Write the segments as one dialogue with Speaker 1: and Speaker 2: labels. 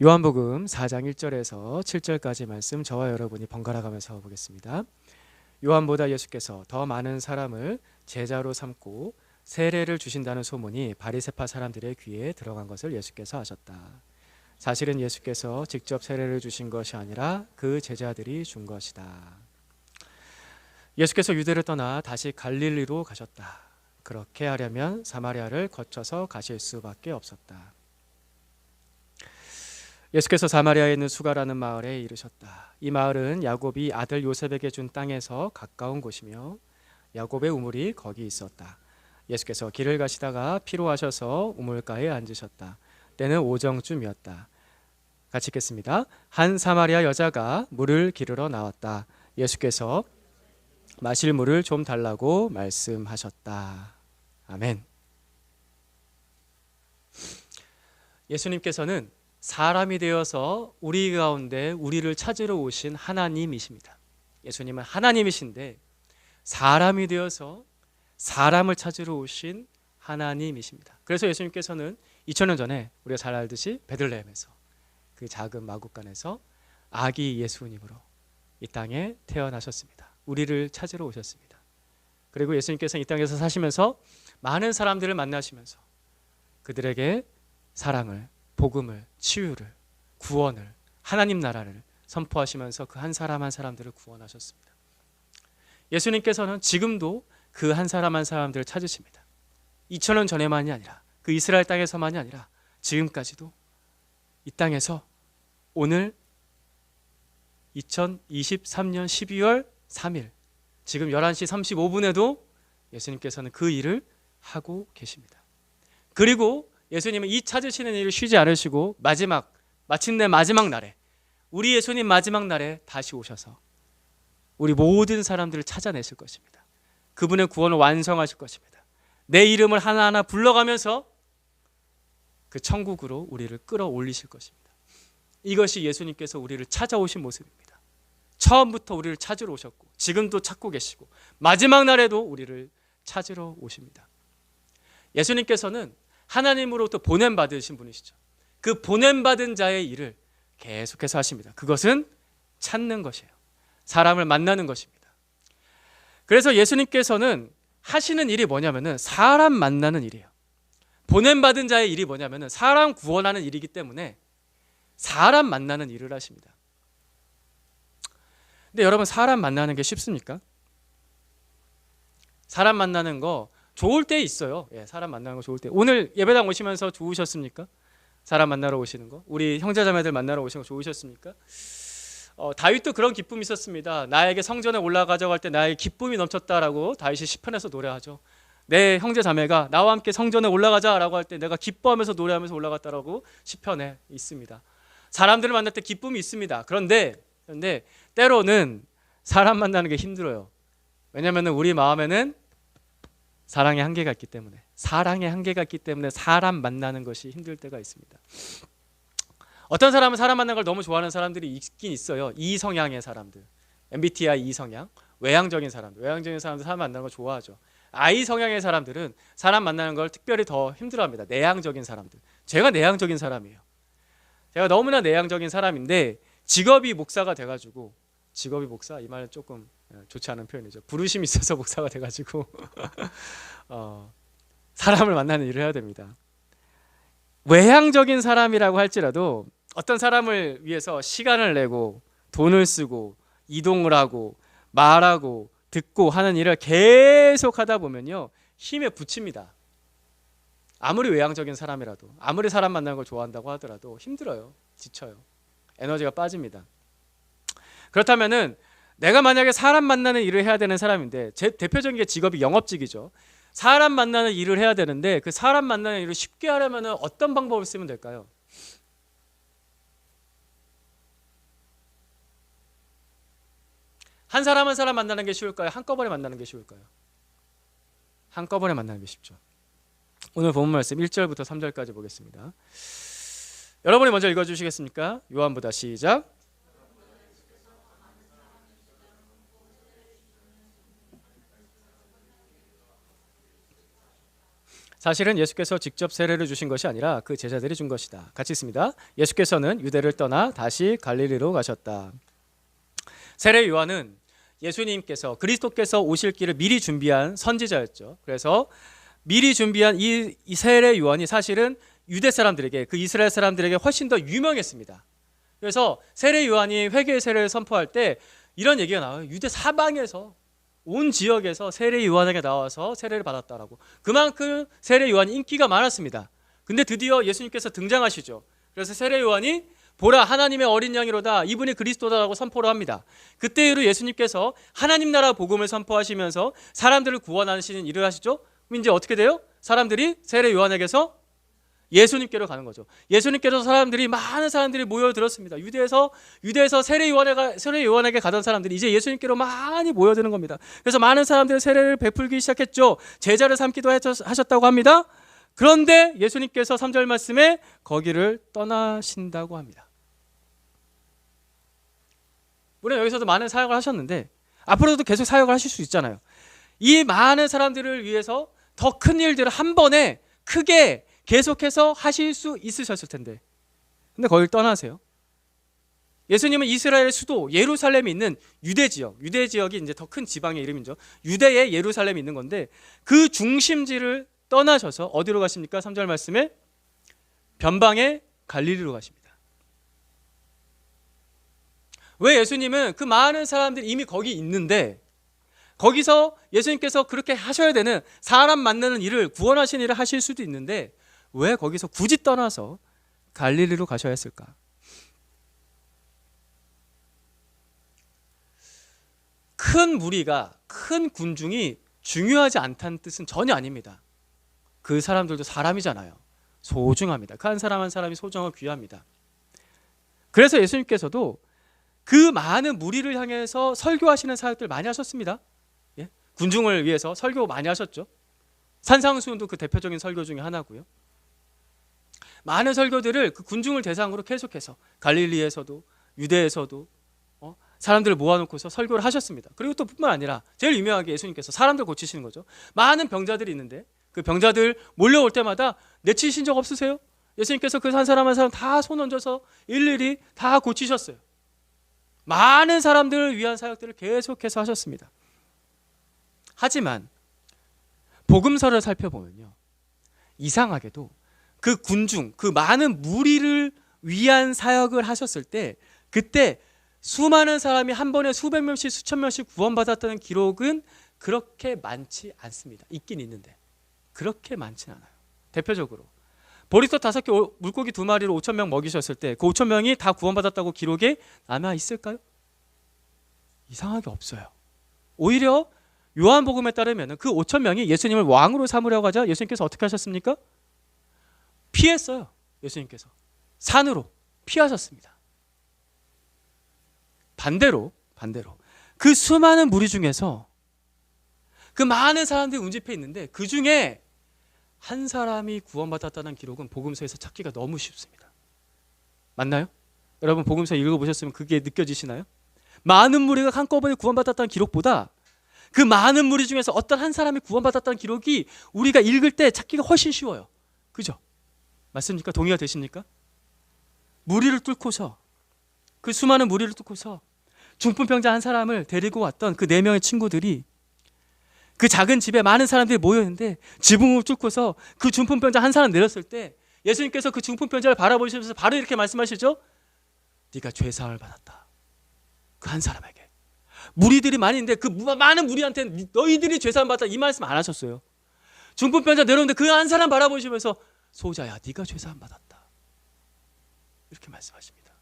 Speaker 1: 요한복음 4장 1절에서 7절까지 말씀 저와 여러분이 번갈아 가면서 보겠습니다. 요한보다 예수께서 더 많은 사람을 제자로 삼고 세례를 주신다는 소문이 바리새파 사람들의 귀에 들어간 것을 예수께서 아셨다. 사실은 예수께서 직접 세례를 주신 것이 아니라 그 제자들이 준 것이다. 예수께서 유대를 떠나 다시 갈릴리로 가셨다. 그렇게 하려면 사마리아를 거쳐서 가실 수밖에 없었다. 예수께서 사마리아에 있는 수가라는 마을에 이르셨다. 이 마을은 야곱이 아들 요셉에게 준 땅에서 가까운 곳이며 야곱의 우물이 거기 있었다. 예수께서 길을 가시다가 피로하셔서 우물가에 앉으셨다. 때는 오정쯤이었다. 같이 읽겠습니다. 한 사마리아 여자가 물을 기르러 나왔다. 예수께서 마실 물을 좀 달라고 말씀하셨다. 아멘. 예수님께서는 사람이 되어서 우리 가운데 우리를 찾으러 오신 하나님이십니다. 예수님은 하나님이신데 사람이 되어서 사람을 찾으러 오신 하나님이십니다. 그래서 예수님께서는 2000년 전에 우리가 잘 알듯이 베들레헴에서 그 작은 마국간에서 아기 예수님으로 이 땅에 태어나셨습니다. 우리를 찾으러 오셨습니다. 그리고 예수님께서는 이 땅에서 사시면서 많은 사람들을 만나시면서 그들에게 사랑을, 복음을, 치유를, 구원을, 하나님 나라를 선포하시면서 그 한 사람 한 사람들을 구원하셨습니다. 예수님께서는 지금도 그 한 사람 한 사람들을 찾으십니다. 2000년 전에만이 아니라 그 이스라엘 땅에서만이 아니라 지금까지도 이 땅에서 오늘 2023년 12월 3일 지금 11시 35분에도 예수님께서는 그 일을 하고 계십니다. 그리고 예수님은 이 찾으시는 일을 쉬지 않으시고 마침내 마지막 날에 우리 예수님 마지막 날에 다시 오셔서 우리 모든 사람들을 찾아내실 것입니다. 그분의 구원을 완성하실 것입니다. 내 이름을 하나하나 불러가면서 그 천국으로 우리를 끌어올리실 것입니다. 이것이 예수님께서 우리를 찾아오신 모습입니다. 처음부터 우리를 찾으러 오셨고 지금도 찾고 계시고 마지막 날에도 우리를 찾으러 오십니다. 예수님께서는 하나님으로부터 보냄받으신 분이시죠. 그 보냄받은 자의 일을 계속해서 하십니다. 그것은 찾는 것이에요. 사람을 만나는 것입니다. 그래서 예수님께서는 하시는 일이 뭐냐면은 사람 만나는 일이에요. 보냄받은 자의 일이 뭐냐면은 사람 구원하는 일이기 때문에 사람 만나는 일을 하십니다. 근데 여러분 사람 만나는 게 쉽습니까? 사람 만나는 거 좋을 때 있어요. 사람 만나는 거 좋을 때. 오늘 예배당 오시면서 좋으셨습니까? 사람 만나러 오시는 거. 우리 형제자매들 만나러 오시는 거 좋으셨습니까? 다윗도 그런 기쁨이 있었습니다. 나에게 성전에 올라가자고 할 때 나의 기쁨이 넘쳤다라고 다윗이 시편에서 노래하죠. 내 형제자매가 나와 함께 성전에 올라가자라고 할 때 내가 기뻐하면서 노래하면서 올라갔다라고 시편에 있습니다. 사람들을 만날 때 기쁨이 있습니다. 그런데 때로는 사람 만나는 게 힘들어요. 왜냐하면 우리 마음에는 사랑의 한계가 있기 때문에 사람 만나는 것이 힘들 때가 있습니다. 어떤 사람은 사람 만나는 걸 너무 좋아하는 사람들이 있긴 있어요. 이 성향의 사람들, MBTI 이 성향, 외향적인 사람들 사람 만나는 걸 좋아하죠. I 성향의 사람들은 사람 만나는 걸 특별히 더 힘들어합니다. 내향적인 사람들. 제가 내향적인 사람이에요. 제가 너무나 내향적인 사람인데 직업이 목사가 돼가지고 직업이 목사 이 말은 조금 좋지 않은 표현이죠. 부르심이 있어서 목사가 돼가지고 사람을 만나는 일을 해야 됩니다. 외향적인 사람이라고 할지라도 어떤 사람을 위해서 시간을 내고 돈을 쓰고 이동을 하고 말하고 듣고 하는 일을 계속 하다 보면요 힘에 부칩니다. 아무리 외향적인 사람이라도 아무리 사람 만나는 걸 좋아한다고 하더라도 힘들어요. 지쳐요. 에너지가 빠집니다. 그렇다면은 내가 만약에 사람 만나는 일을 해야 되는 사람인데 제 대표적인 게 직업이 영업직이죠. 사람 만나는 일을 해야 되는데 그 사람 만나는 일을 쉽게 하려면 어떤 방법을 쓰면 될까요? 한 사람 한 사람 만나는 게 쉬울까요? 한꺼번에 만나는 게 쉬울까요? 한꺼번에 만나는 게 쉽죠. 오늘 본문 말씀 1절부터 3절까지 보겠습니다. 여러분이 먼저 읽어주시겠습니까? 요한보다 시작. 사실은 예수께서 직접 세례를 주신 것이 아니라 그 제자들이 준 것이다. 같이 있습니다. 예수께서는 유대를 떠나 다시 갈릴리로 가셨다. 세례 요한은 예수님께서 그리스도께서 오실 길을 미리 준비한 선지자였죠. 그래서 미리 준비한 이 세례 요한이 사실은 유대 사람들에게, 그 이스라엘 사람들에게 훨씬 더 유명했습니다. 그래서 세례 요한이 회개의 세례를 선포할 때 이런 얘기가 나와요. 유대 사방에서, 온 지역에서 세례 요한에게 나와서 세례를 받았다라고. 그만큼 세례 요한이 인기가 많았습니다. 근데 드디어 예수님께서 등장하시죠. 그래서 세례 요한이 보라 하나님의 어린 양이로다, 이분이 그리스도다라고 선포를 합니다. 그때 이후로 예수님께서 하나님 나라 복음을 선포하시면서 사람들을 구원하시는 일을 하시죠. 그럼 이제 어떻게 돼요? 사람들이 세례 요한에게서 예수님께로 가는 거죠. 예수님께서 많은 사람들이 모여들었습니다. 유대에서 세례 요한에게 가던 사람들이 이제 예수님께로 많이 모여드는 겁니다. 그래서 많은 사람들이 세례를 베풀기 시작했죠. 제자를 삼기도 하셨다고 합니다. 그런데 예수님께서 3절 말씀에 거기를 떠나신다고 합니다. 물론 여기서도 많은 사역을 하셨는데 앞으로도 계속 사역을 하실 수 있잖아요. 이 많은 사람들을 위해서 더 큰 일들을 한 번에 크게 계속해서 하실 수 있으셨을 텐데, 근데 거길 떠나세요. 예수님은 이스라엘의 수도 예루살렘에 있는 유대 지역이 이제 더 큰 지방의 이름이죠. 유대의 예루살렘이 있는 건데 그 중심지를 떠나셔서 어디로 가십니까? 3절 말씀에 변방의 갈릴리로 가십니다. 왜 예수님은 그 많은 사람들이 이미 거기 있는데 거기서 예수님께서 그렇게 하셔야 되는, 사람 만나는 일을, 구원하시는 일을 하실 수도 있는데 왜 거기서 굳이 떠나서 갈릴리로 가셔야 했을까? 큰 무리가, 큰 군중이 중요하지 않다는 뜻은 전혀 아닙니다. 그 사람들도 사람이잖아요. 소중합니다. 그 한 사람 한 사람이 소중하고 귀합니다. 그래서 예수님께서도 그 많은 무리를 향해서 설교하시는 사역들 많이 하셨습니다. 예? 군중을 위해서 설교 많이 하셨죠. 산상수훈도 그 대표적인 설교 중에 하나고요. 많은 설교들을 그 군중을 대상으로 계속해서 갈릴리에서도 유대에서도 사람들을 모아놓고서 설교를 하셨습니다. 그리고 또 뿐만 아니라 제일 유명하게 예수님께서 사람들 고치시는 거죠. 많은 병자들이 있는데 그 병자들 몰려올 때마다 내치신 적 없으세요? 예수님께서 그 한 사람 한 사람 다 손 얹어서 일일이 다 고치셨어요. 많은 사람들을 위한 사역들을 계속해서 하셨습니다. 하지만 복음서를 살펴보면요, 이상하게도 그 군중, 그 많은 무리를 위한 사역을 하셨을 때 그때 수많은 사람이 한 번에 수백 명씩 수천 명씩 구원받았다는 기록은 그렇게 많지 않습니다. 있긴 있는데 그렇게 많지는 않아요. 대표적으로 보리떡 5개 물고기 2마리로 5천 명 먹이셨을 때 그 5천 명이 다 구원받았다고 기록에 남아 있을까요? 이상하게 없어요. 오히려 요한복음에 따르면 그 5천 명이 예수님을 왕으로 삼으려고 하자 예수님께서 어떻게 하셨습니까? 피했어요. 예수님께서 산으로 피하셨습니다. 반대로 그 수많은 무리 중에서 그 많은 사람들이 운집해 있는데 그 중에 한 사람이 구원받았다는 기록은 복음서에서 찾기가 너무 쉽습니다. 맞나요? 여러분 복음서 읽어보셨으면 그게 느껴지시나요? 많은 무리가 한꺼번에 구원받았다는 기록보다 그 많은 무리 중에서 어떤 한 사람이 구원받았다는 기록이 우리가 읽을 때 찾기가 훨씬 쉬워요. 그죠? 맞습니까? 동의가 되십니까? 무리를 뚫고서, 그 수많은 무리를 뚫고서 중풍병자 한 사람을 데리고 왔던 그 4명의 친구들이 그 작은 집에 많은 사람들이 모여있는데 지붕을 뚫고서 그 중풍병자 한 사람 내렸을 때 예수님께서 그 중풍병자를 바라보시면서 바로 이렇게 말씀하시죠. 네가 죄사함을 받았다. 그 한 사람에게. 무리들이 많이 있는데 그 많은 무리한테 너희들이 죄사함을 받았다 이 말씀 안 하셨어요. 중풍병자 내려오는데 그 한 사람 바라보시면서 소자야 네가 죄사함 받았다. 이렇게 말씀하십니다.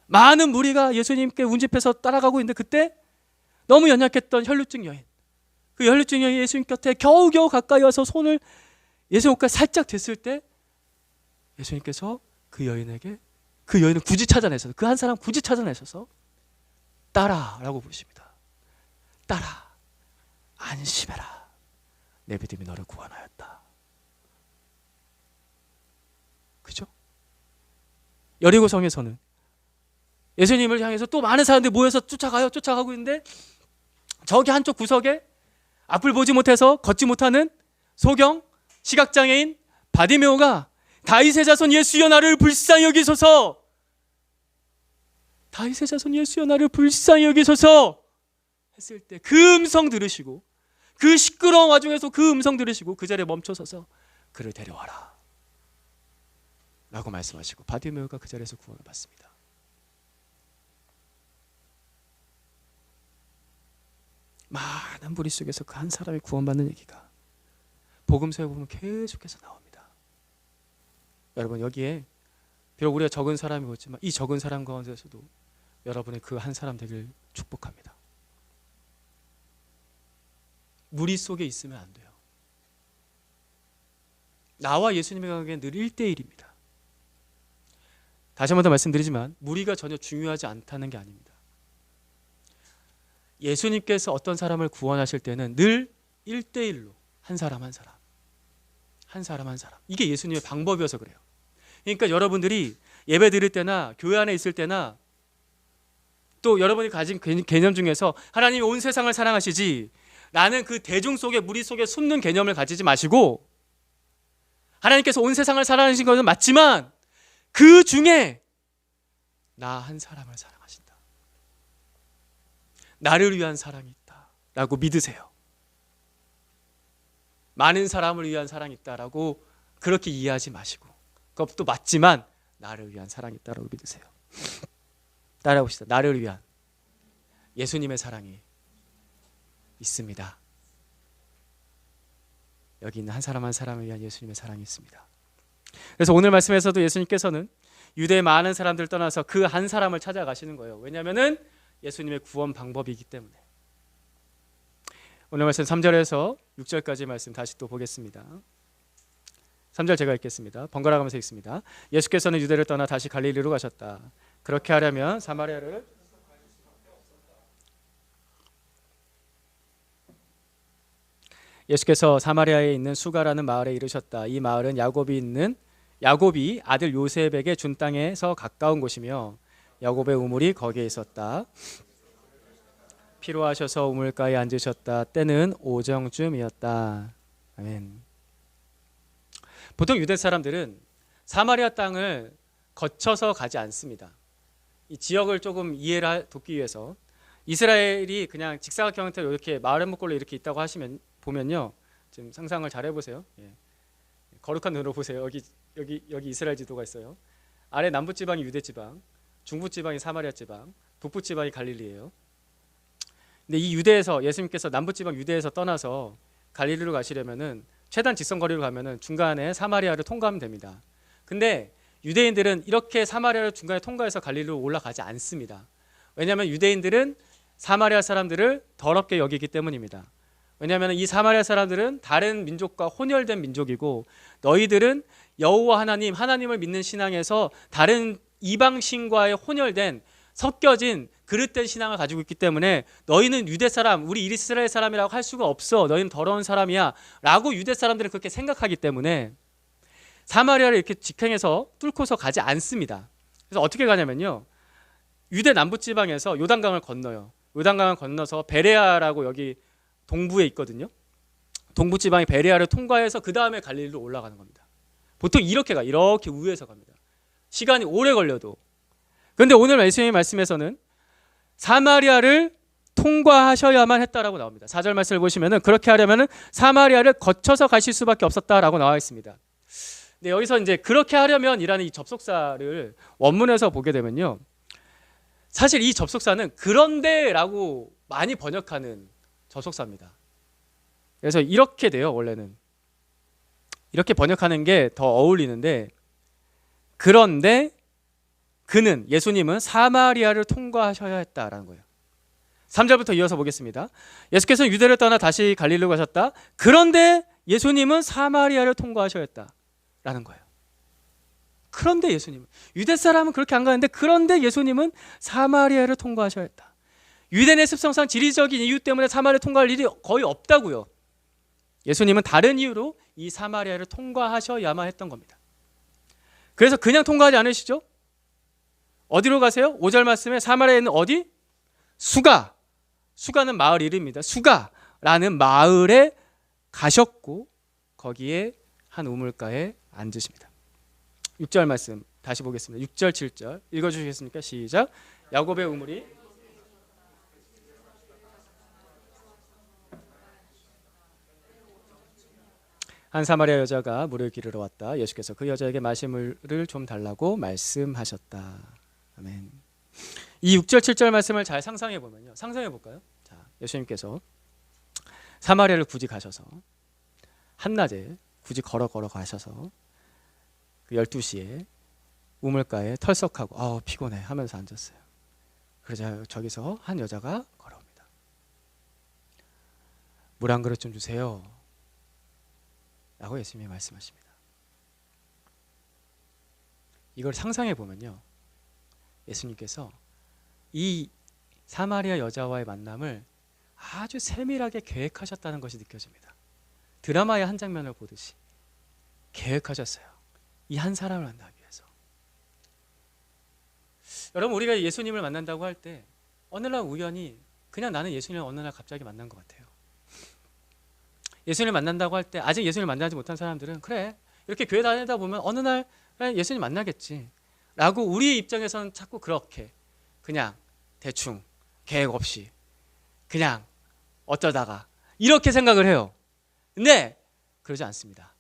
Speaker 1: 많은 무리가 예수님께 운집해서 따라가고 있는데 그때 너무 연약했던 혈루증 여인, 그 혈루증 여인이 예수님 곁에 겨우겨우 가까이 와서 손을 예수님 옷가에 살짝 댔을 때 예수님께서 그 여인을 굳이 찾아내셔서, 그 한 사람 굳이 찾아내셔서 따라라고 부르십니다. 따라, 안심해라. 내 믿음이 너를 구원하였다. 그죠? 여리고성에서는 예수님을 향해서 또 많은 사람들이 모여서 쫓아가고 있는데 저기 한쪽 구석에 앞을 보지 못해서 걷지 못하는 소경 시각장애인 바디메오가 다윗의 자손 예수여 나를 불쌍히 여기소서, 다윗의 자손 예수여 나를 불쌍히 여기소서 했을 때 그 음성 들으시고, 그 시끄러운 와중에서 그 음성 들으시고 그 자리에 멈춰서서 그를 데려와라 라고 말씀하시고 바디메오가 그 자리에서 구원을 받습니다. 많은 무리 속에서 그 한 사람이 구원받는 얘기가 복음서에 보면 계속해서 나옵니다. 여러분, 여기에 비록 우리가 적은 사람이 오지만 이 적은 사람 가운데서도 여러분의 그 한 사람 되길 축복합니다. 무리 속에 있으면 안 돼요. 나와 예수님의 관계는 늘 1대1입니다. 다시 한 번 더 말씀드리지만 무리가 전혀 중요하지 않다는 게 아닙니다. 예수님께서 어떤 사람을 구원하실 때는 늘 1대1로 한 사람 한 사람, 한 사람 한 사람, 이게 예수님의 방법이어서 그래요. 그러니까 여러분들이 예배 드릴 때나 교회 안에 있을 때나 또 여러분이 가진 개념 중에서 하나님이 온 세상을 사랑하시지 라는 그 대중 속에 무리 속에 숨는 개념을 가지지 마시고, 하나님께서 온 세상을 사랑하신 것은 맞지만 그 중에 나 한 사람을 사랑하신다, 나를 위한 사랑이 있다 라고 믿으세요. 많은 사람을 위한 사랑이 있다라고 그렇게 이해하지 마시고, 그것도 맞지만 나를 위한 사랑이 있다라고 믿으세요. 따라해봅시다. 나를 위한 예수님의 사랑이 있습니다. 여기 있는 한 사람 한 사람을 위한 예수님의 사랑이 있습니다. 그래서 오늘 말씀에서도 예수님께서는 유대의 많은 사람들을 떠나서 그 한 사람을 찾아가시는 거예요. 왜냐하면 예수님의 구원 방법이기 때문에. 오늘 말씀 3절에서 6절까지 말씀 다시 또 보겠습니다. 3절 제가 읽겠습니다. 번갈아 가면서 읽습니다. 예수께서는 유대를 떠나 다시 갈릴리로 가셨다. 그렇게 하려면 사마리아를 예수께서 사마리아에 있는 수가라는 마을에 이르셨다. 이 마을은 야곱이 아들 요셉에게 준 땅에서 가까운 곳이며 야곱의 우물이 거기에 있었다. 피로하셔서 우물가에 앉으셨다. 때는 오정쯤이었다. 아멘. 보통 유대 사람들은 사마리아 땅을 거쳐서 가지 않습니다. 이 지역을 조금 이해를 돕기 위해서 이스라엘이 그냥 직사각형 형태로 이렇게 마을 목걸로 이렇게 있다고 하시면 보면요, 지금 상상을 잘 해보세요. 예. 거룩한 눈으로 보세요. 여기 이스라엘 지도가 있어요. 아래 남부 지방이 유대 지방, 중부 지방이 사마리아 지방, 북부 지방이 갈릴리예요. 근데 이 유대에서 예수님께서 남부 지방 유대에서 떠나서 갈릴리로 가시려면은 최단 직선 거리로 가면은 중간에 사마리아를 통과하면 됩니다. 근데 유대인들은 이렇게 사마리아를 중간에 통과해서 갈릴리로 올라가지 않습니다. 왜냐하면 유대인들은 사마리아 사람들을 더럽게 여기기 때문입니다. 왜냐하면 이 사마리아 사람들은 다른 민족과 혼혈된 민족이고, 너희들은 여호와 하나님을 믿는 신앙에서 다른 이방신과의 혼혈된 섞여진 그릇된 신앙을 가지고 있기 때문에 너희는 유대 사람, 우리 이스라엘 사람이라고 할 수가 없어, 너희는 더러운 사람이야 라고 유대 사람들은 그렇게 생각하기 때문에 사마리아를 이렇게 직행해서 뚫고서 가지 않습니다. 그래서 어떻게 가냐면요, 유대 남부지방에서 요단강을 건너요. 요단강을 건너서 베레아라고 여기 동부에 있거든요. 동부지방의 베레아를 통과해서 그 다음에 갈릴리로 올라가는 겁니다. 보통 이렇게 이렇게 위에서 갑니다. 시간이 오래 걸려도. 그런데 오늘 예수님의 말씀에서는 사마리아를 통과하셔야만 했다라고 나옵니다. 4절 말씀을 보시면은 그렇게 하려면은 사마리아를 거쳐서 가실 수밖에 없었다라고 나와 있습니다. 근데 여기서 이제 그렇게 하려면이라는 이 접속사를 원문에서 보게 되면요, 사실 이 접속사는 그런데라고 많이 번역하는 접속사입니다. 그래서 이렇게 돼요. 원래는 이렇게 번역하는 게 더 어울리는데, 그런데 그는, 예수님은 사마리아를 통과하셔야 했다라는 거예요. 3절부터 이어서 보겠습니다. 예수께서는 유대를 떠나 다시 갈릴리로 가셨다. 그런데 예수님은 사마리아를 통과하셔야 했다라는 거예요. 그런데 예수님은, 유대 사람은 그렇게 안 가는데 그런데 예수님은 사마리아를 통과하셔야 했다. 유대인의 습성상 지리적인 이유 때문에 사마리아를 통과할 일이 거의 없다고요. 예수님은 다른 이유로 이 사마리아를 통과하셔야만 했던 겁니다. 그래서 그냥 통과하지 않으시죠? 어디로 가세요? 5절 말씀에 사마리아에 있는 어디? 수가는 마을 이름입니다. 수가라는 마을에 가셨고 거기에 한 우물가에 앉으십니다. 6절 말씀 다시 보겠습니다. 6절 7절 읽어주시겠습니까? 시작. 야곱의 우물이 한 사마리아 여자가 물을 기르러 왔다. 예수께서 그 여자에게 마실 물을 좀 달라고 말씀하셨다. 아멘. 이 6절 7절 말씀을 잘 상상해 보면요. 상상해 볼까요? 자, 예수님께서 사마리아를 굳이 가셔서 한낮에 굳이 걸어 가셔서 그 12시에 우물가에 털썩하고 피곤해 하면서 앉았어요. 그러자 저기서 한 여자가 걸어옵니다. 물 한 그릇 좀 주세요 라고 예수님이 말씀하십니다. 이걸 상상해 보면요, 예수님께서 이 사마리아 여자와의 만남을 아주 세밀하게 계획하셨다는 것이 느껴집니다. 드라마의 한 장면을 보듯이 계획하셨어요. 이 한 사람을 만나기 위해서. 여러분, 우리가 예수님을 만난다고 할 때 어느 날 우연히 그냥 나는 예수님을 어느 날 갑자기 만난 것 같아요. 예수님을 만난다고 할 때 아직 예수님을 만나지 못한 사람들은 그래, 이렇게 교회 다니다 보면 어느 날 예수님 만나겠지 라고 우리의 입장에서는 자꾸 그렇게 그냥 대충 계획 없이 그냥 어쩌다가 이렇게 생각을 해요. 근데 그러지 않습니다.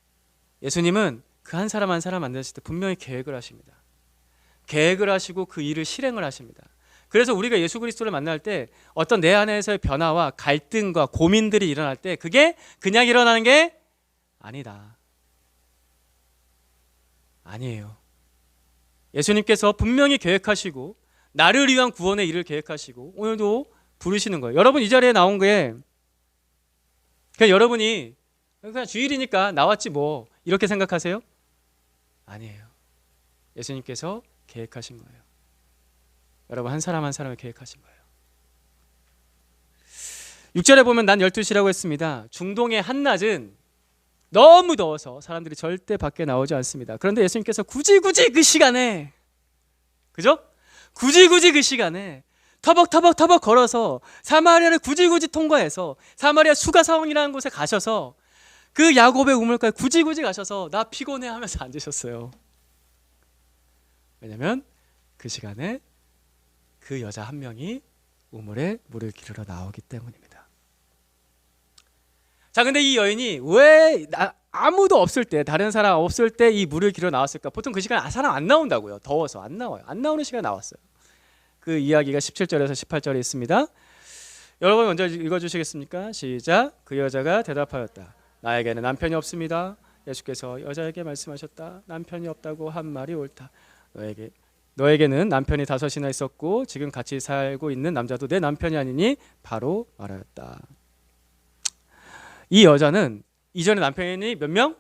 Speaker 1: 예수님은 그 한 사람 한 사람 만나실 때 분명히 계획을 하십니다. 계획을 하시고 그 일을 실행을 하십니다. 그래서 우리가 예수 그리스도를 만날 때 어떤 내 안에서의 변화와 갈등과 고민들이 일어날 때 그게 그냥 일어나는 게 아니다. 아니에요. 예수님께서 분명히 계획하시고 나를 위한 구원의 일을 계획하시고 오늘도 부르시는 거예요. 여러분, 이 자리에 나온 게 그냥 여러분이 그냥 주일이니까 나왔지 뭐 이렇게 생각하세요? 아니에요. 예수님께서 계획하신 거예요. 여러분, 한 사람 한 사람을 계획하신 거예요. 6절에 보면 난 12시라고 했습니다. 중동의 한낮은 너무 더워서 사람들이 절대 밖에 나오지 않습니다. 그런데 예수님께서 굳이 그 시간에, 그죠? 굳이 그 시간에 터벅 걸어서 사마리아를 굳이 통과해서 사마리아 수가사원이라는 곳에 가셔서 그 야곱의 우물가에 굳이 가셔서 나 피곤해 하면서 앉으셨어요. 왜냐하면 그 시간에 그 여자 한 명이 우물에 물을 기르러 나오기 때문입니다. 자, 근데 이 여인이 왜 아무도 없을 때, 다른 사람 없을 때 이 물을 기르러 나왔을까? 보통 그 시간에 사람 안 나온다고요. 더워서 안 나와요. 안 나오는 시간에 나왔어요. 그 이야기가 17절에서 18절에 있습니다. 여러분 먼저 읽어주시겠습니까? 시작. 그 여자가 대답하였다. 나에게는 남편이 없습니다. 예수께서 여자에게 말씀하셨다. 남편이 없다고 한 말이 옳다. 너에게는 남편이 5이나 있었고 지금 같이 살고 있는 남자도 내 남편이 아니니 바로 말하였다. 이 여자는 이전에 남편이 몇 명?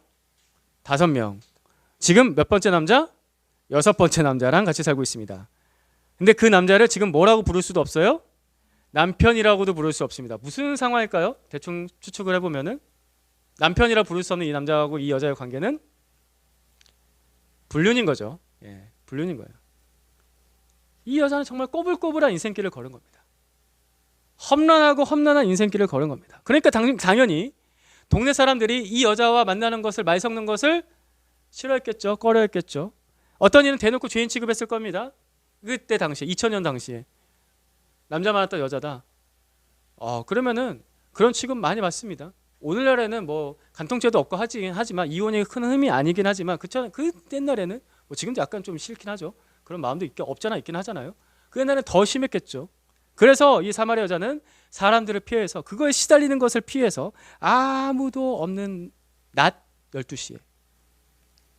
Speaker 1: 5명. 지금 몇 번째 남자? 6번째 남자랑 같이 살고 있습니다. 근데 그 남자를 지금 뭐라고 부를 수도 없어요? 남편이라고도 부를 수 없습니다. 무슨 상황일까요? 대충 추측을 해보면은 남편이라 부를 수 없는 이 남자하고 이 여자의 관계는 불륜인 거죠. 예, 불륜인 거예요. 이 여자는 정말 꼬불꼬불한 인생길을 걸은 겁니다. 험난한 인생길을 걸은 겁니다. 그러니까 당연히 동네 사람들이 이 여자와 만나는 것을, 말 섞는 것을 싫어했겠죠. 꺼려했겠죠. 어떤 이는 대놓고 죄인 취급했을 겁니다. 그때 당시에 2000년 당시에 남자 많았다 여자다. 그러면은 그런 취급 많이 받습니다. 오늘날에는 뭐 간통죄도 없고 하지만 이혼이 큰 흠이 아니긴 하지만 그 옛날에는 뭐 지금도 약간 좀 싫긴 하죠. 그런 마음도 있긴 하잖아요. 그 옛날에는 더 심했겠죠. 그래서 이 사마리아 여자는 사람들을 피해서, 그거에 시달리는 것을 피해서 아무도 없는 낮 12시에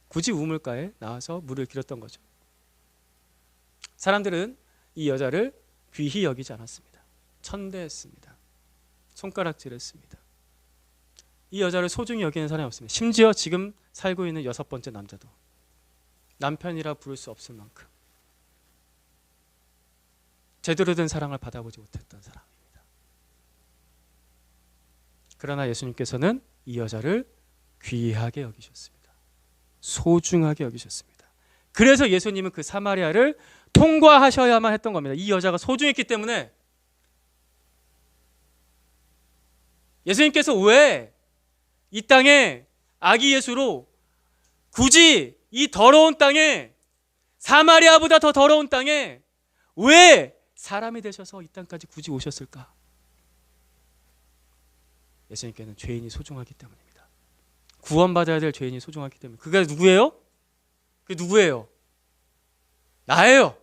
Speaker 1: 굳이 우물가에 나와서 물을 길었던 거죠. 사람들은 이 여자를 귀히 여기지 않았습니다. 천대했습니다. 손가락질했습니다. 이 여자를 소중히 여기는 사람이 없습니다. 심지어 지금 살고 있는 6번째 남자도 남편이라 부를 수 없을 만큼 제대로 된 사랑을 받아보지 못했던 사람입니다. 그러나 예수님께서는 이 여자를 귀하게 여기셨습니다. 소중하게 여기셨습니다. 그래서 예수님은 그 사마리아를 통과하셔야만 했던 겁니다. 이 여자가 소중했기 때문에. 예수님께서 왜 이 땅에 아기 예수로 굳이 이 더러운 땅에, 사마리아보다 더 더러운 땅에 왜 사람이 되셔서 이 땅까지 굳이 오셨을까? 예수님께는 죄인이 소중하기 때문입니다. 구원받아야 될 죄인이 소중하기 때문에. 그가 누구예요? 그 누구예요? 나예요.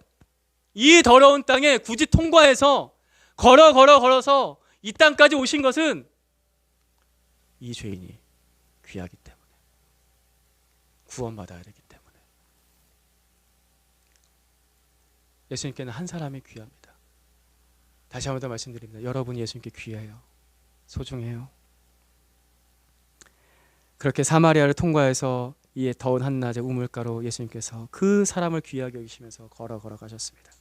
Speaker 1: 이 더러운 땅에 굳이 통과해서 걸어서 이 땅까지 오신 것은 이 죄인이 귀하기 때문에, 구원받아야 되기 때문에. 예수님께는 한 사람이 귀합니다. 다시 한 번 더 말씀드립니다. 여러분 예수님께 귀해요. 소중해요. 그렇게 사마리아를 통과해서 이 더운 한낮의 우물가로 예수님께서 그 사람을 귀하게 여기시면서 걸어 가셨습니다.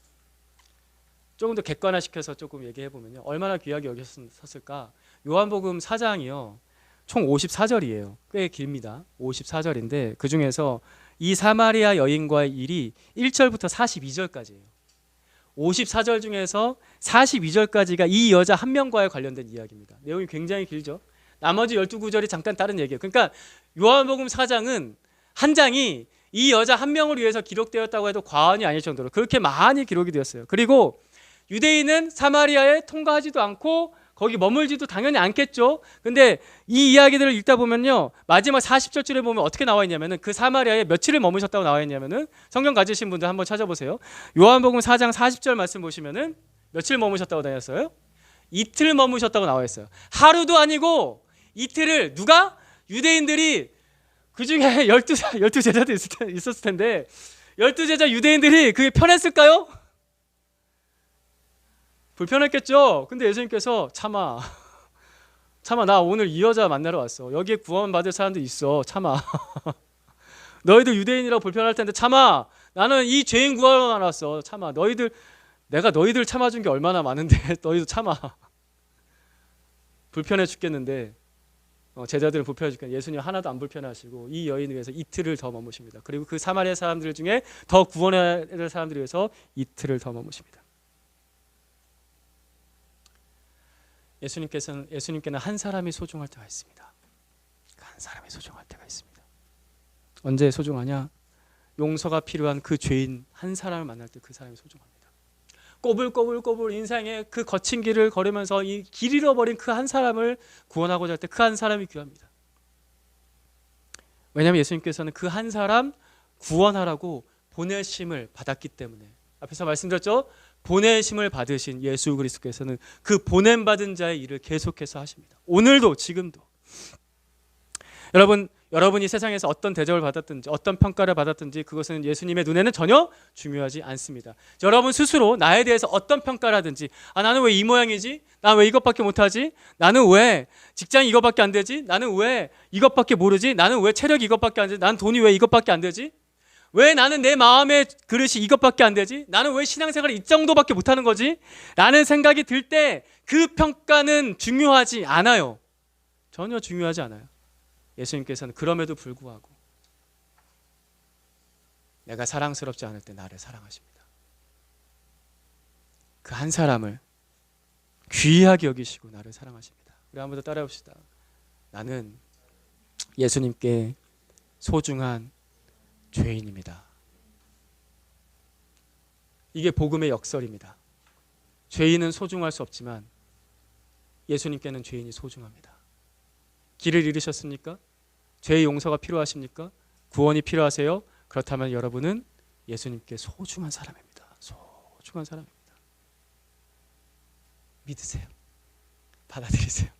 Speaker 1: 조금 더 객관화시켜서 조금 얘기해 보면요, 얼마나 귀하게 여기셨을까? 요한복음 4장이요 총 54절이에요. 꽤 깁니다. 54절인데 그 중에서 이 사마리아 여인과의 일이 1절부터 42절까지예요. 54절 중에서 42절까지가 이 여자 한 명과의 관련된 이야기입니다. 내용이 굉장히 길죠. 나머지 12구절이 잠깐 다른 얘기예요. 그러니까 요한복음 4장은 한 장이 이 여자 한 명을 위해서 기록되었다고 해도 과언이 아닐 정도로 그렇게 많이 기록이 되었어요. 그리고 유대인은 사마리아에 통과하지도 않고 거기 머물지도 당연히 않겠죠. 근데 이 이야기들을 읽다 보면요, 마지막 40절쯤에 보면 어떻게 나와 있냐면은 그 사마리아에 며칠을 머무셨다고 나와 있냐면은, 성경 가지신 분들 한번 찾아보세요. 요한복음 4장 40절 말씀 보시면은 며칠 머무셨다고 다녔어요? 이틀 머무셨다고 나와 있어요. 하루도 아니고 이틀을. 누가? 유대인들이, 그 중에 12 제자도 있었을 텐데 12제자 유대인들이 그게 편했을까요? 불편했겠죠. 근데 예수님께서 참아, 나 오늘 이 여자 만나러 왔어. 여기에 구원받을 사람도 있어. 참아. 너희들 유대인이라고 불편할 텐데 참아. 나는 이 죄인 구하러 나왔어. 참아. 내가 너희들 참아준 게 얼마나 많은데 너희도 참아. 불편해 죽겠는데 제자들은 불편해 죽겠는데 예수님 하나도 안 불편하시고 이 여인을 위해서 이틀을 더 머무십니다. 그리고 그 사마리아 사람들 중에 더 구원해야 될 사람들을 위해서 이틀을 더 머무십니다. 예수님께는 한 사람이 소중할 때가 있습니다. 한 사람이 소중할 때가 있습니다. 언제 소중하냐? 용서가 필요한 그 죄인 한 사람을 만날 때 그 사람이 소중합니다. 꼬불꼬불 인생의 그 거친 길을 걸으면서 이 길 잃어버린 그 한 사람을 구원하고자 할 때 그 한 사람이 귀합니다. 왜냐하면 예수님께서는 그 한 사람 구원하라고 보내심을 받았기 때문에. 앞에서 말씀드렸죠? 보내심을 받으신 예수 그리스도께서는 그 보냄받은 자의 일을 계속해서 하십니다. 오늘도, 지금도. 여러분이 세상에서 어떤 대접을 받았든지 어떤 평가를 받았든지 그것은 예수님의 눈에는 전혀 중요하지 않습니다. 여러분 스스로 나에 대해서 어떤 평가를 하든지, 나는 왜 이 모양이지? 난 왜 이것밖에 못하지? 나는 왜 직장이 이것밖에 안 되지? 나는 왜 이것밖에 모르지? 나는 왜 체력이 이것밖에 안 되지? 난 돈이 왜 이것밖에 안 되지? 왜 나는 내 마음의 그릇이 이것밖에 안 되지? 나는 왜 신앙생활을 이 정도밖에 못하는 거지? 라는 생각이 들 때 그 평가는 중요하지 않아요. 전혀 중요하지 않아요. 예수님께서는 그럼에도 불구하고 내가 사랑스럽지 않을 때 나를 사랑하십니다. 그 한 사람을 귀하게 여기시고 나를 사랑하십니다. 우리 한번 더 따라해 봅시다. 나는 예수님께 소중한 죄인입니다. 이게 복음의 역설입니다. 죄인은 소중할 수 없지만 예수님께는 죄인이 소중합니다. 길을 잃으셨습니까? 죄의 용서가 필요하십니까? 구원이 필요하세요? 그렇다면 여러분은 예수님께 소중한 사람입니다. 소중한 사람입니다. 믿으세요. 받아들이세요.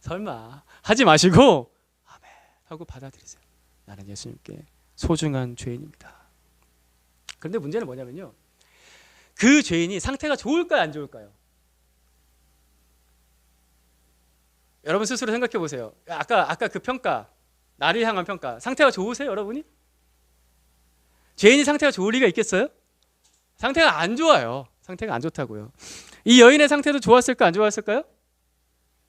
Speaker 1: 설마 하지 마시고 아멘 하고 받아들이세요. 나는 예수님께 소중한 죄인입니다. 그런데 문제는 뭐냐면요, 그 죄인이 상태가 좋을까요, 안 좋을까요? 여러분 스스로 생각해 보세요. 아까 그 평가, 나를 향한 평가, 상태가 좋으세요, 여러분이? 죄인이 상태가 좋을 리가 있겠어요? 상태가 안 좋아요. 상태가 안 좋다고요. 이 여인의 상태도 좋았을까, 안 좋았을까요?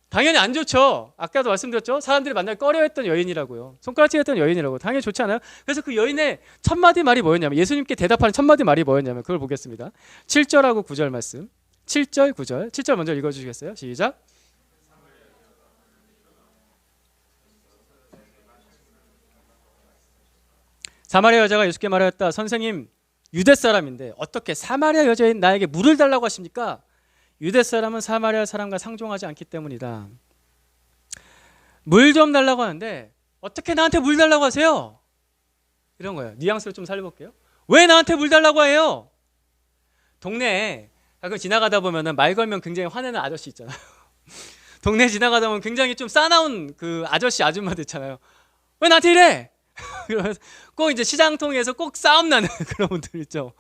Speaker 1: 당연히 안 좋죠. 아까도 말씀드렸죠. 사람들이 만날 꺼려했던 여인이라고요. 손가락질 했던 여인이라고. 당연히 좋지 않아요? 그래서 그 여인의 첫 마디 말이 뭐였냐면, 예수님께 대답하는 첫 마디 말이 뭐였냐면, 그걸 보겠습니다. 7절하고 9절 말씀. 7절, 9절. 7절 먼저 읽어주시겠어요? 시작. 사마리아 여자가 예수께 말하였다. 선생님, 유대 사람인데 어떻게 사마리아 여자인 나에게 물을 달라고 하십니까? 유대 사람은 사마리아 사람과 상종하지 않기 때문이다. 물 좀 달라고 하는데 어떻게 나한테 물 달라고 하세요? 이런 거예요. 뉘앙스를 좀 살려볼게요. 왜 나한테 물 달라고 해요? 동네에 가끔 지나가다 보면 말 걸면 굉장히 화내는 아저씨 있잖아요. 동네 지나가다 보면 굉장히 좀 싸나운 그 아저씨 아줌마들 있잖아요. 왜 나한테 이래? 그러면서 꼭 이제 시장통에서 꼭 싸움 나는 그런 분들 있죠.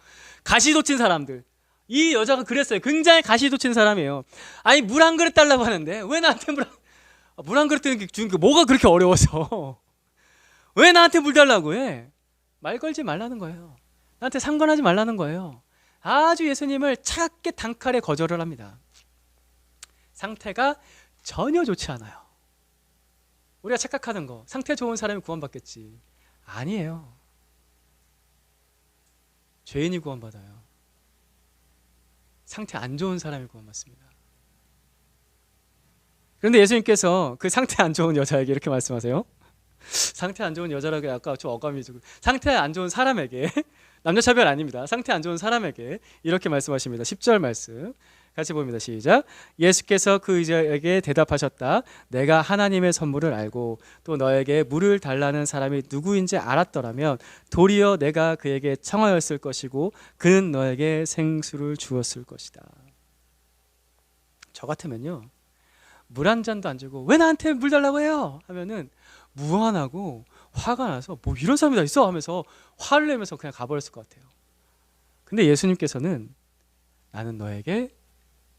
Speaker 1: 가시돋친 사람들. 이 여자가 그랬어요. 굉장히 가시돋친 사람이에요. 아니 물 한 그릇 달라고 하는데 왜 나한테 물 한 그릇 주는 게 뭐가 그렇게 어려워서 왜 나한테 물 달라고 해? 말 걸지 말라는 거예요. 나한테 상관하지 말라는 거예요. 아주 예수님을 차갑게 단칼에 거절을 합니다. 상태가 전혀 좋지 않아요. 우리가 착각하는 거, 상태 좋은 사람이 구원받겠지. 아니에요. 죄인이 구원받아요. 상태 안 좋은 사람이 구원받습니다. 그런데 예수님께서 그 상태 안 좋은 여자에게 이렇게 말씀하세요. 상태 안 좋은 여자라고 아까 좀 어감이 좀 상태 안 좋은 사람에게 남녀 차별 아닙니다. 상태 안 좋은 사람에게 이렇게 말씀하십니다. 10절 말씀 같이 봅니다. 시작. 예수께서 그 여자에게 대답하셨다. 내가 하나님의 선물을 알고 또 너에게 물을 달라는 사람이 누구인지 알았더라면 도리어 내가 그에게 청하였을 것이고 그는 너에게 생수를 주었을 것이다. 저 같으면요. 물 한 잔도 안 주고 왜 나한테 물 달라고 해요? 하면은 무안하고 화가 나서 뭐 이런 사람이 다 있어 하면서 화를 내면서 그냥 가버렸을 것 같아요. 근데 예수님께서는 나는 너에게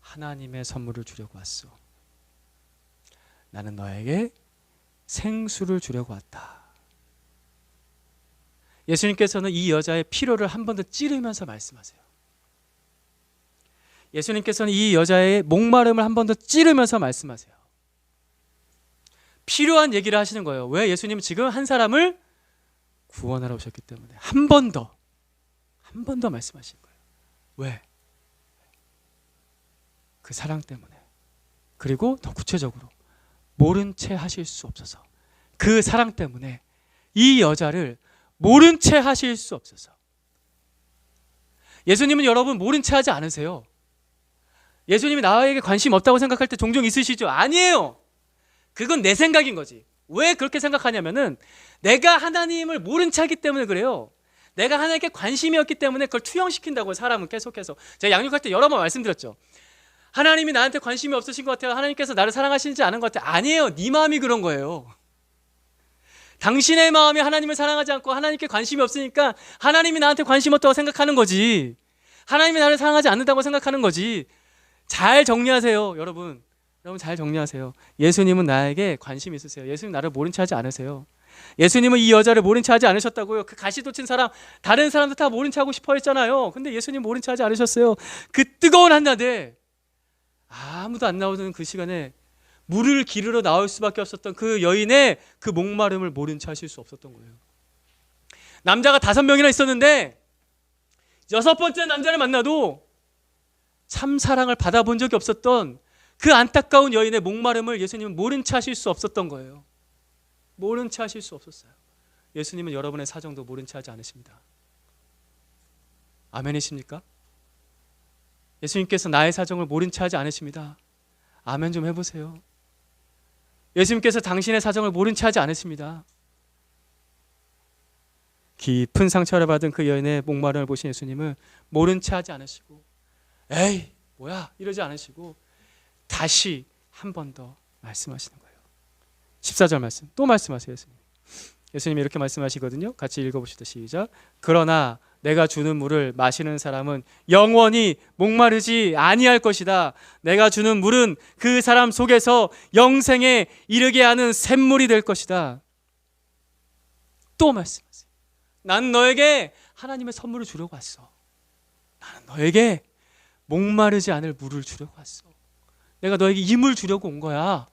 Speaker 1: 하나님의 선물을 주려고 왔어. 나는 너에게 생수를 주려고 왔다. 예수님께서는 이 여자의 필요를 한 번 더 찌르면서 말씀하세요. 예수님께서는 이 여자의 목마름을 한 번 더 찌르면서 말씀하세요. 필요한 얘기를 하시는 거예요. 왜? 예수님은 지금 한 사람을 구원하러 오셨기 때문에 한 번 더 말씀하신 거예요. 왜? 그 사랑 때문에. 그리고 더 구체적으로 모른 채 하실 수 없어서 그 사랑 때문에 이 여자를 모른 채 하실 수 없어서. 예수님은 여러분 모른 채 하지 않으세요. 예수님이 나에게 관심 없다고 생각할 때 종종 있으시죠? 아니에요. 그건 내 생각인 거지. 왜 그렇게 생각하냐면은 내가 하나님을 모른 채 하기 때문에 그래요. 내가 하나님께 관심이 없기 때문에 그걸 투영시킨다고요. 사람은 계속해서. 제가 양육할 때 여러 번 말씀드렸죠. 하나님이 나한테 관심이 없으신 것 같아요. 하나님께서 나를 사랑하시지 않은 것 같아요. 아니에요. 네 마음이 그런 거예요. 당신의 마음이 하나님을 사랑하지 않고 하나님께 관심이 없으니까 하나님이 나한테 관심 없다고 생각하는 거지. 하나님이 나를 사랑하지 않는다고 생각하는 거지. 잘 정리하세요. 여러분 잘 정리하세요. 예수님은 나에게 관심이 있으세요. 예수님 나를 모른 채 하지 않으세요. 예수님은 이 여자를 모른 채 하지 않으셨다고요. 그 가시돋친 사람 다른 사람들 다 모른 채 하고 싶어 했잖아요. 근데 예수님 모른 채 하지 않으셨어요. 그 뜨거운 한낮에 아무도 안 나오는 그 시간에 물을 기르러 나올 수밖에 없었던 그 여인의 그 목마름을 모른 채 하실 수 없었던 거예요. 남자가 5명이나 있었는데 6번째 남자를 만나도 참 사랑을 받아본 적이 없었던 그 안타까운 여인의 목마름을 예수님은 모른 채 하실 수 없었던 거예요. 모른 채 하실 수 없었어요. 예수님은 여러분의 사정도 모른 채 하지 않으십니다. 아멘이십니까? 예수님께서 나의 사정을 모른 채 하지 않으십니다. 아멘 좀 해보세요. 예수님께서 당신의 사정을 모른 채 하지 않으십니다. 깊은 상처를 받은 그 여인의 목마름을 보신 예수님은 모른 채 하지 않으시고 에이 뭐야 이러지 않으시고 다시 한 번 더 말씀하시는 거예요. 14절 말씀 또 말씀하세요. 예수님이 이렇게 말씀하시거든요. 같이 읽어봅시다. 시작. 그러나 내가 주는 물을 마시는 사람은 영원히 목마르지 아니할 것이다. 내가 주는 물은 그 사람 속에서 영생에 이르게 하는 샘물이 될 것이다. 또 말씀하세요. 난 너에게 하나님의 선물을 주려고 왔어. 나는 너에게 목마르지 않을 물을 주려고 왔어. 내가 너에게 이 물 주려고 온 거야.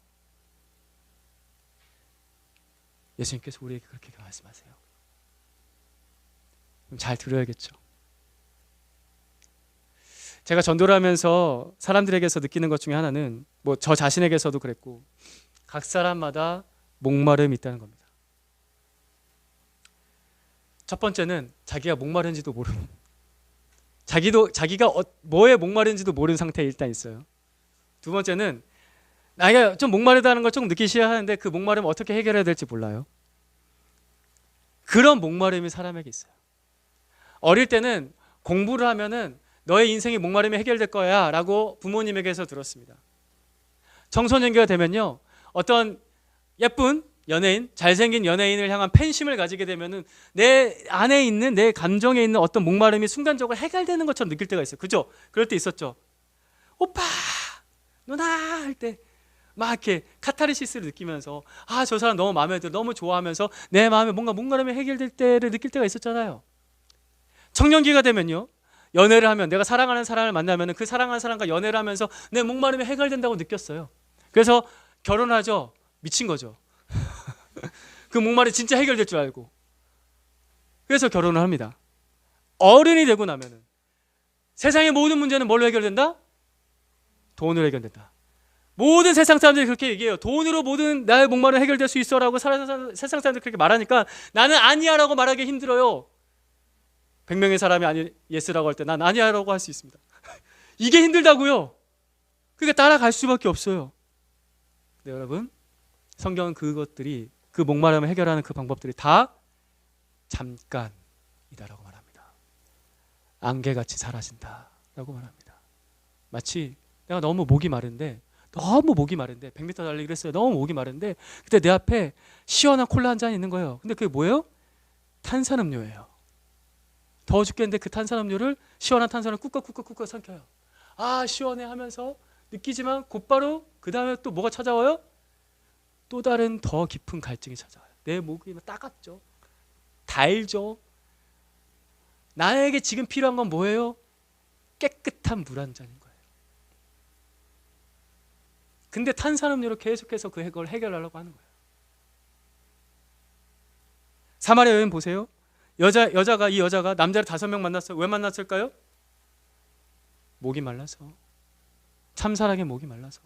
Speaker 1: 예수님께서 우리에게 그렇게 말씀하세요. 그럼 잘 들어야겠죠. 제가 전도를 하면서 사람들에게서 느끼는 것 중에 하나는 뭐 저 자신에게서도 그랬고 각 사람마다 목마름이 있다는 겁니다. 첫 번째는 자기가 목마른지도 모르고 자기가 뭐에 목마른지도 모르는 상태에 일단 있어요. 두 번째는 나이가 좀 목마르다는 걸 조금 느끼셔야 하는데 그 목마름을 어떻게 해결해야 될지 몰라요. 그런 목마름이 사람에게 있어요. 어릴 때는 공부를 하면은 너의 인생의 목마름이 해결될 거야 라고 부모님에게서 들었습니다. 청소년기가 되면요, 어떤 예쁜 연예인, 잘생긴 연예인을 향한 팬심을 가지게 되면은 내 안에 있는, 내 감정에 있는 어떤 목마름이 순간적으로 해결되는 것처럼 느낄 때가 있어요. 그죠? 그럴 때 있었죠. 오빠, 누나 할 때 막 이렇게 카타르시스를 느끼면서 아, 저 사람 너무 마음에 들어, 너무 좋아하면서 내 마음에 뭔가 목마름이 해결될 때를 느낄 때가 있었잖아요. 청년기가 되면요, 연애를 하면, 내가 사랑하는 사람을 만나면 그 사랑하는 사람과 연애를 하면서 내 목마름이 해결된다고 느꼈어요. 그래서 결혼하죠. 미친 거죠. 그 목마름이 진짜 해결될 줄 알고. 그래서 결혼을 합니다. 어른이 되고 나면은 세상의 모든 문제는 뭘로 해결된다? 돈으로 해결된다. 모든 세상 사람들이 그렇게 얘기해요. 돈으로 모든 나의 목마름이 해결될 수 있어라고 세상 사람들이 그렇게 말하니까 나는 아니야라고 말하기 힘들어요. 100명의 사람이 아니 예스라고 할 때 난 아니야라고 할 수 있습니다. 이게 힘들다고요. 그러니까 따라갈 수밖에 없어요. 네, 여러분, 성경은 그것들이, 그 목마름을 해결하는 그 방법들이 다 잠깐이다라고 말합니다. 안개같이 사라진다라고 말합니다. 마치 내가 너무 목이 마른데 100m 달리기를 했어요. 너무 목이 마른데 그때 내 앞에 시원한 콜라 한 잔 있는 거예요. 근데 그게 뭐예요? 탄산음료예요. 더워 죽겠는데 그 탄산음료를, 시원한 탄산을 꾹꾹 삼켜요. 아, 시원해 하면서 느끼지만 곧바로 그 다음에 또 뭐가 찾아와요? 또 다른 더 깊은 갈증이 찾아와요. 내 목이 따갑죠. 달죠. 나에게 지금 필요한 건 뭐예요? 깨끗한 물 한 잔인 거예요. 근데 탄산음료로 계속해서 그걸 해결하려고 하는 거예요. 사마리아 여인 보세요. 이 여자가 남자를 5명 만났어요. 왜 만났을까요? 목이 말라서. 참사랑의 목이 말라서.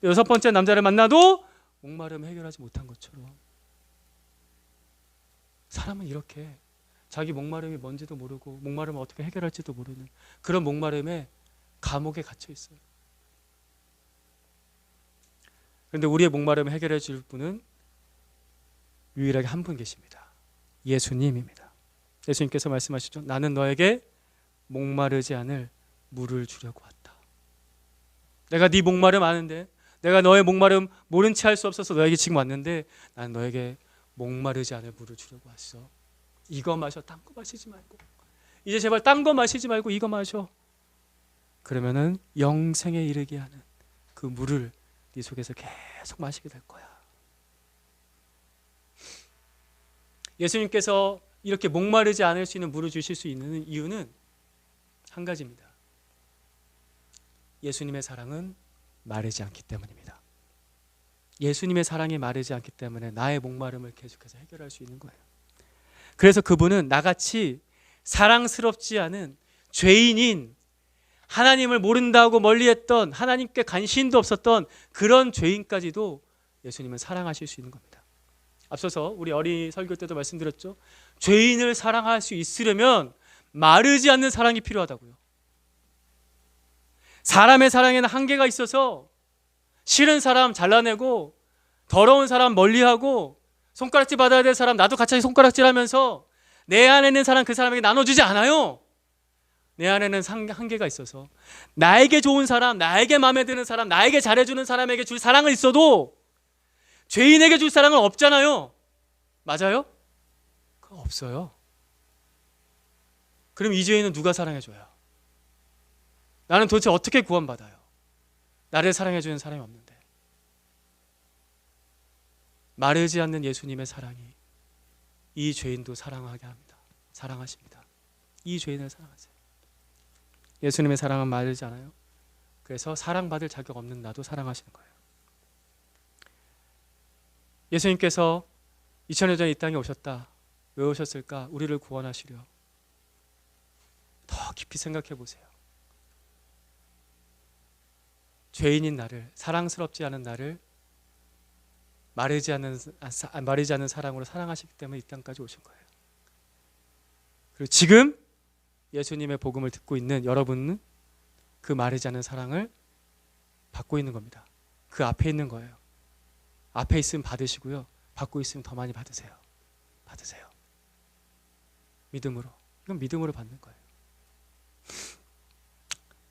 Speaker 1: 6번째 남자를 만나도 목마름을 해결하지 못한 것처럼 사람은 이렇게 자기 목마름이 뭔지도 모르고 목마름을 어떻게 해결할지도 모르는 그런 목마름에 감옥에 갇혀 있어요. 그런데 우리의 목마름을 해결해 줄 분은 유일하게 한 분 계십니다. 예수님입니다. 예수님께서 말씀하시죠. 나는 너에게 목마르지 않을 물을 주려고 왔다. 내가 네 목마름 아는데, 내가 너의 목마름 모른 채 할 수 없어서 너에게 지금 왔는데 나는 너에게 목마르지 않을 물을 주려고 왔어. 이거 마셔. 딴 거 마시지 말고. 이제 제발 딴 거 마시지 말고 이거 마셔. 그러면은 영생에 이르게 하는 그 물을 네 속에서 계속 마시게 될 거야. 예수님께서 이렇게 목마르지 않을 수 있는 물을 주실 수 있는 이유는 한 가지입니다. 예수님의 사랑은 마르지 않기 때문입니다. 예수님의 사랑이 마르지 않기 때문에 나의 목마름을 계속해서 해결할 수 있는 거예요. 그래서 그분은 나같이 사랑스럽지 않은 죄인인, 하나님을 모른다고 멀리했던, 하나님께 관심도 없었던 그런 죄인까지도 예수님은 사랑하실 수 있는 겁니다. 앞서서 우리 어린이 설교 때도 말씀드렸죠. 죄인을 사랑할 수 있으려면 마르지 않는 사랑이 필요하다고요. 사람의 사랑에는 한계가 있어서 싫은 사람 잘라내고 더러운 사람 멀리하고 손가락질 받아야 될 사람 나도 같이 손가락질하면서 내 안에 있는 사람 그 사람에게 나눠주지 않아요. 내 안에는 한계가 있어서 나에게 좋은 사람, 나에게 마음에 드는 사람, 나에게 잘해주는 사람에게 줄 사랑은 있어도 죄인에게 줄 사랑은 없잖아요. 맞아요? 그거 없어요. 그럼 이 죄인은 누가 사랑해줘요? 나는 도대체 어떻게 구원받아요? 나를 사랑해주는 사람이 없는데. 마르지 않는 예수님의 사랑이 이 죄인도 사랑하게 합니다. 사랑하십니다. 이 죄인을 사랑하세요. 예수님의 사랑은 마르지 않아요. 그래서 사랑받을 자격 없는 나도 사랑하시는 거예요. 예수님께서 2000년 전에 이 땅에 오셨다. 왜 오셨을까? 우리를 구원하시려. 더 깊이 생각해 보세요. 죄인인 나를, 사랑스럽지 않은 나를 마르지 않는 사랑으로 사랑하시기 때문에 이 땅까지 오신 거예요. 그리고 지금 예수님의 복음을 듣고 있는 여러분은 그 마르지 않는 사랑을 받고 있는 겁니다. 그 앞에 있는 거예요. 앞에 있으면 받으시고요. 받고 있으면 더 많이 받으세요. 받으세요. 믿음으로. 이건 믿음으로 받는 거예요.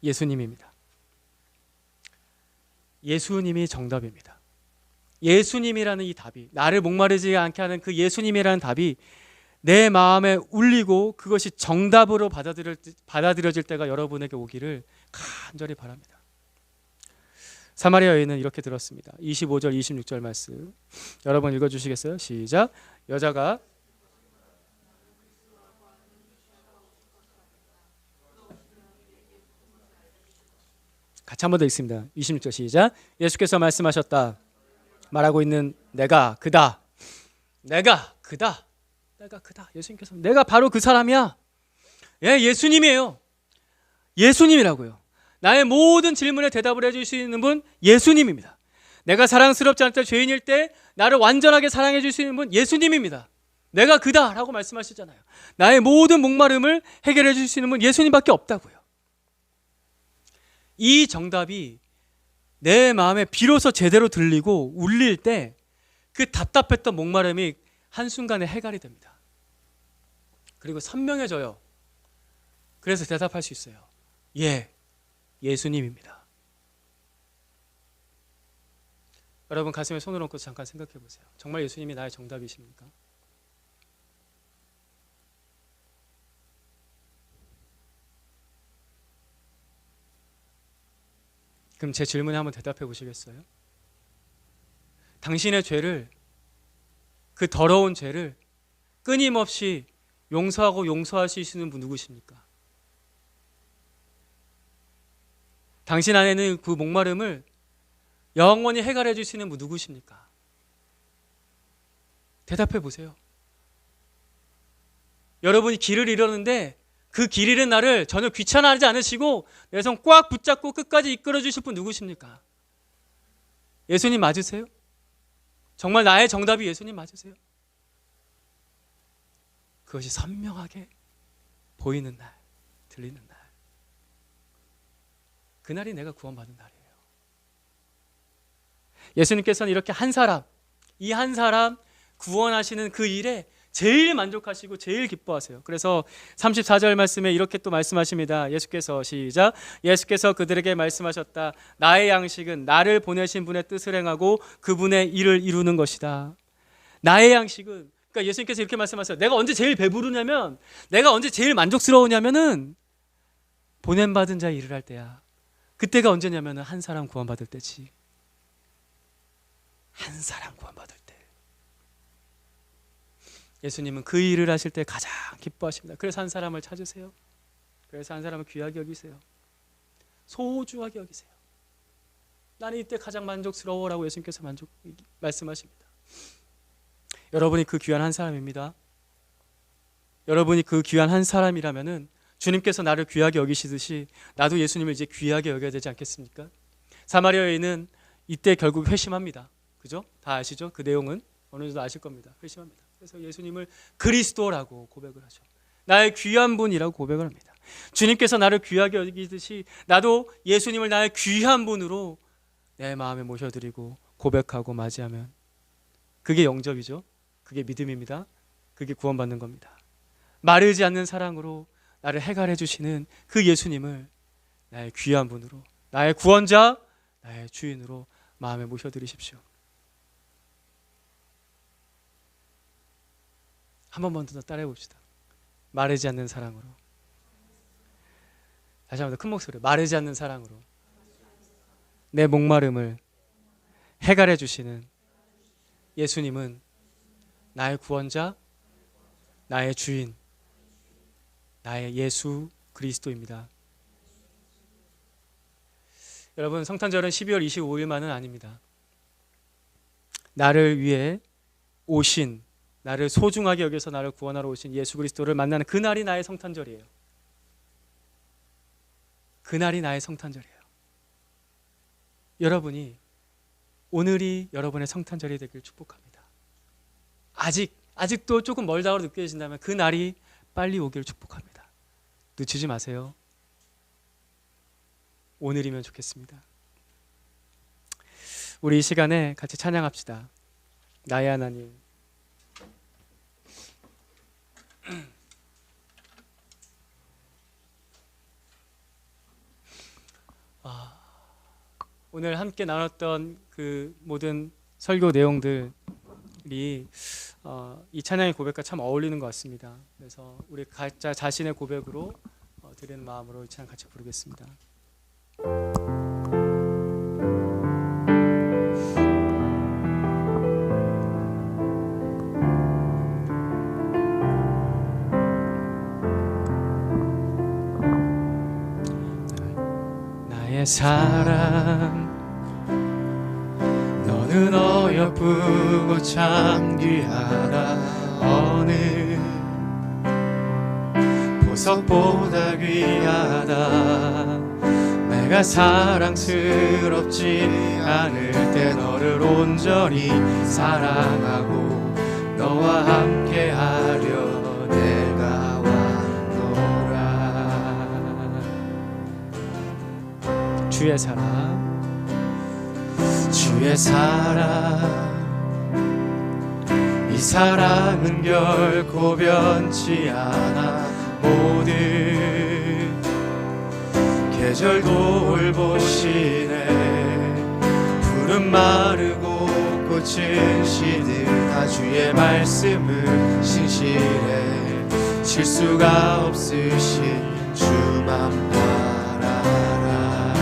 Speaker 1: 예수님입니다. 예수님이 정답입니다. 예수님이라는 이 답이, 나를 목마르지 않게 하는 그 예수님이라는 답이 내 마음에 울리고 그것이 정답으로 받아들여질 때가 여러분에게 오기를 간절히 바랍니다. 사마리아 여인은 이렇게 들었습니다. 25절 26절 말씀 여러분 읽어주시겠어요? 시작. 여자가 같이 한 번 더 읽습니다. 26절 시작. 예수께서 말씀하셨다. 말하고 있는 내가 그다. 내가 그다. 내가 그다. 예수님께서 내가 바로 그 사람이야. 예, 예수님이에요. 예수님이라고요. 나의 모든 질문에 대답을 해줄 수 있는 분 예수님입니다. 내가 사랑스럽지 않을 때, 죄인일 때 나를 완전하게 사랑해 줄 수 있는 분 예수님입니다. 내가 그다 라고 말씀하시잖아요. 나의 모든 목마름을 해결해 줄 수 있는 분 예수님밖에 없다고요. 이 정답이 내 마음에 비로소 제대로 들리고 울릴 때 그 답답했던 목마름이 한순간에 해결이 됩니다. 그리고 선명해져요. 그래서 대답할 수 있어요. 예, 예수님입니다. 여러분 가슴에 손을 얹고 잠깐 생각해 보세요. 정말 예수님이 나의 정답이십니까? 그럼 제 질문에 한번 대답해 보시겠어요? 당신의 죄를, 그 더러운 죄를 끊임없이 용서하고 용서할 수 있는 분 누구십니까? 당신 안에는 그 목마름을 영원히 해결해 줄 수 있는 분 누구십니까? 대답해 보세요. 여러분이 길을 잃었는데 그 길 잃은 나를 전혀 귀찮아하지 않으시고 내 손 꽉 붙잡고 끝까지 이끌어 주실 분 누구십니까? 예수님 맞으세요? 정말 나의 정답이 예수님 맞으세요? 그것이 선명하게 보이는 날, 들리는 날, 그날이 내가 구원받은 날이에요. 예수님께서는 이렇게 한 사람, 이 한 사람 구원하시는 그 일에 제일 만족하시고 제일 기뻐하세요. 그래서 34절 말씀에 이렇게 또 말씀하십니다. 예수께서 시작. 예수께서 그들에게 말씀하셨다. 나의 양식은 나를 보내신 분의 뜻을 행하고 그분의 일을 이루는 것이다. 나의 양식은, 그러니까 예수님께서 이렇게 말씀하세요. 내가 언제 제일 배부르냐면, 내가 언제 제일 만족스러우냐면은 보냄받은 자의 일을 할 때야. 그때가 언제냐면은 한 사람 구원받을 때지. 한 사람 구원받을 때. 예수님은 그 일을 하실 때 가장 기뻐하십니다. 그래서 한 사람을 찾으세요. 그래서 한 사람을 귀하게 여기세요. 소중하게 여기세요. 나는 이때 가장 만족스러워라고 예수님께서 말씀하십니다. 여러분이 그 귀한 한 사람입니다. 여러분이 그 귀한 한 사람이라면은 주님께서 나를 귀하게 여기시듯이 나도 예수님을 이제 귀하게 여겨야 되지 않겠습니까? 사마리아 여인은 이때 결국 회심합니다. 그죠? 다 아시죠? 그 내용은 어느 정도 아실 겁니다. 회심합니다. 그래서 예수님을 그리스도라고 고백을 하죠. 나의 귀한 분이라고 고백을 합니다. 주님께서 나를 귀하게 여기듯이 나도 예수님을 나의 귀한 분으로 내 마음에 모셔드리고 고백하고 맞이하면 그게 영접이죠. 그게 믿음입니다. 그게 구원받는 겁니다. 마르지 않는 사랑으로 나를 해결해 주시는 그 예수님을 나의 귀한 분으로, 나의 구원자, 나의 주인으로 마음에 모셔드리십시오. 한 번만 더 따라해 봅시다. 마르지 않는 사랑으로. 다시 한번 더 큰 목소리로. 마르지 않는 사랑으로 내 목마름을 해결해 주시는 예수님은 나의 구원자, 나의 주인, 나의 예수 그리스도입니다. 여러분, 성탄절은 12월 25일만은 아닙니다. 나를 위해 오신, 나를 소중하게 여겨서 나를 구원하러 오신 예수 그리스도를 만나는 그날이 나의 성탄절이에요. 그날이 나의 성탄절이에요. 여러분이 오늘이 여러분의 성탄절이 되길 축복합니다. 아직도 조금 멀다고 느껴진다면 그 날이 빨리 오기를 축복합니다. 늦추지 마세요. 오늘이면 좋겠습니다. 우리 이 시간에 같이 찬양합시다. 나의 하나님. 오늘 함께 나눴던 그 모든 설교 내용들이 이 찬양의 고백과 참 어울리는 것 같습니다. 그래서 우리 각자 자신의 고백으로 드리는 마음으로 이 찬양 같이 부르겠습니다. 나의 사랑 너는 어여쁘고 참 귀하다. 어느 보석보다 귀하다. 내가 사랑스럽지 않을 때 너를 온전히 사랑하고 너와 함께하려 내가 왔노라. 주의 사랑 주의 사랑 이 사랑은 결코 변치 않아. 모든 계절 돌보시네. 푸른 마르고 꽃은 시들다. 주의 말씀은 신실해. 실수가 없으신 주만 바라라.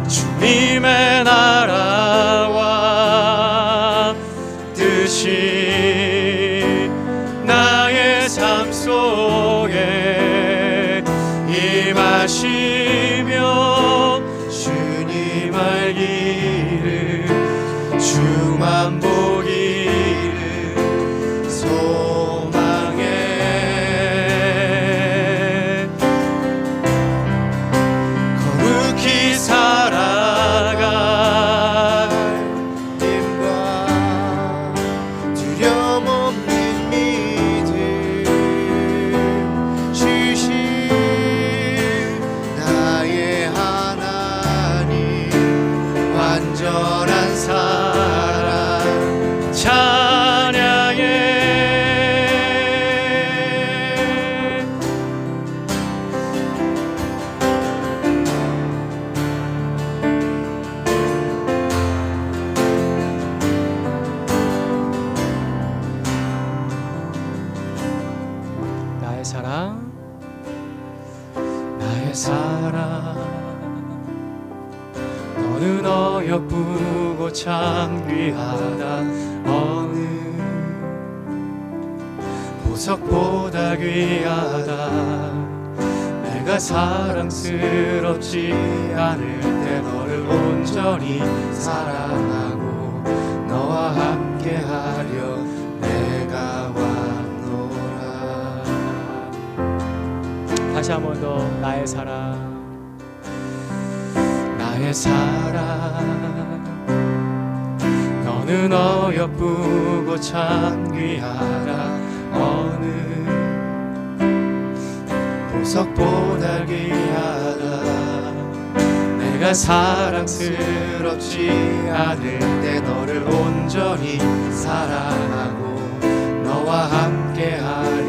Speaker 1: 주님의 나라와 뜻이 나의 삶 속에 임하시며 주님 알기를 주만 보기를 소망해. 거룩히 살아갈 힘과 두려움 없는 믿음 주신 나의 하나님. 완전한 사랑 찬양해. 나의 사랑 나의 사랑 너는 어여쁘고 참 귀하다. 어느 보석보다 귀하다. 내가 사랑스럽지 않을 때 너를 온전히 사랑하고 너와 함께하려 내가 왔노라. 다시 한 번 더. 나의 사랑 나의 사랑 너는 어여쁘고 참 귀하다. 어느 보석보다 귀하다. 내가 사랑스럽지 않을 때 너를 온전히 사랑하고 너와 함께하려